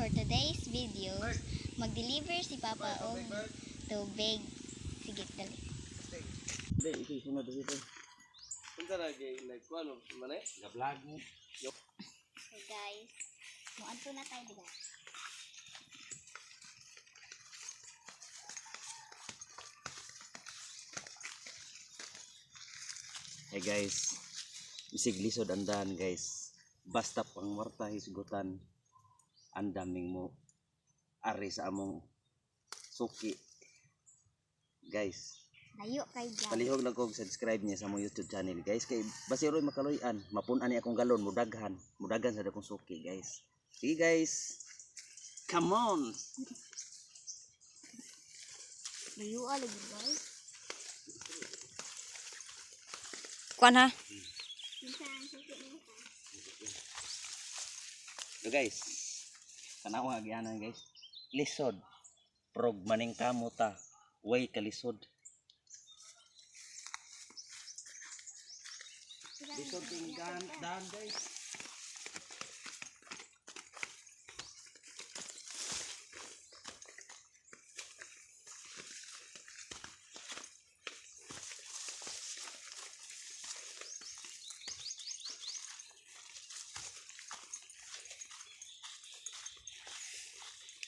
for today's videos, mag-deliver si Papa og tubig. Sige, dali. Hindi, isunod dito. Punta lagi, like, ano, mana? Gablag mo. So guys, muadto na tayo diba? Hey guys, isig lisod andan guys. Basta pang marta hisgutan, ang daming mo ari sa among suki. Guys, Layo kay guys. palihog lang kog subscribe niya sa among YouTube channel guys. Kay basiroy makaluyan, mapun-an ni akong galon, mudaghan sa akong suki guys. Sige guys, come on. Layo lagi guys. Kuan ha? So guys, tanawa agyanan guys. Lisod. Prog maning kamo ta. Way kalisod. Lisod ting dan guys.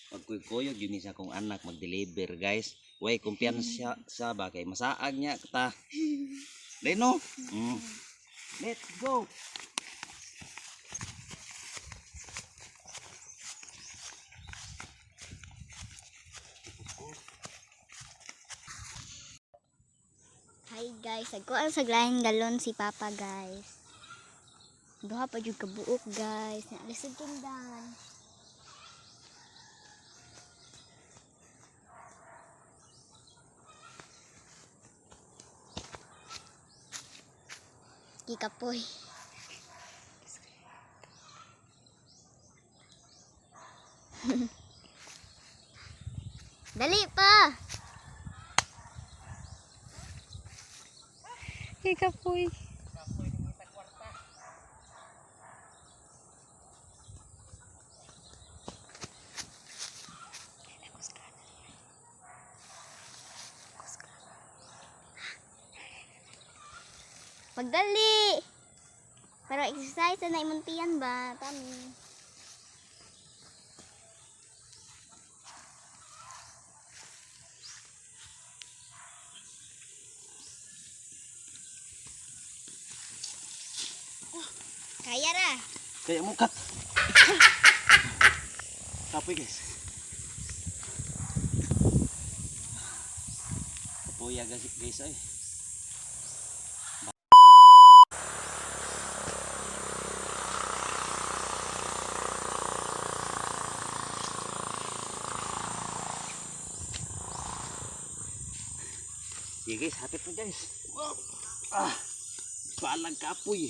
Magkuy-kuyog yun sa akong anak mag-deliver guys. Way kumpiyansa sa ba kay masaag niya ta. Leno. Let's go. Hi guys, agkuan sa glahin galon si Papa guys. Duha pa jud ka buok guys. Lisod tindan. Kikapoy. Dali pa. Kikapoy. Pagdali. Pero exercise na imuntian ba? Tami. Kaya ra. Kaya mukat. Kapoy guys. Kapoy guys ay. Sige guys, hapit na guys. Balag kapoy.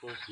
Terus,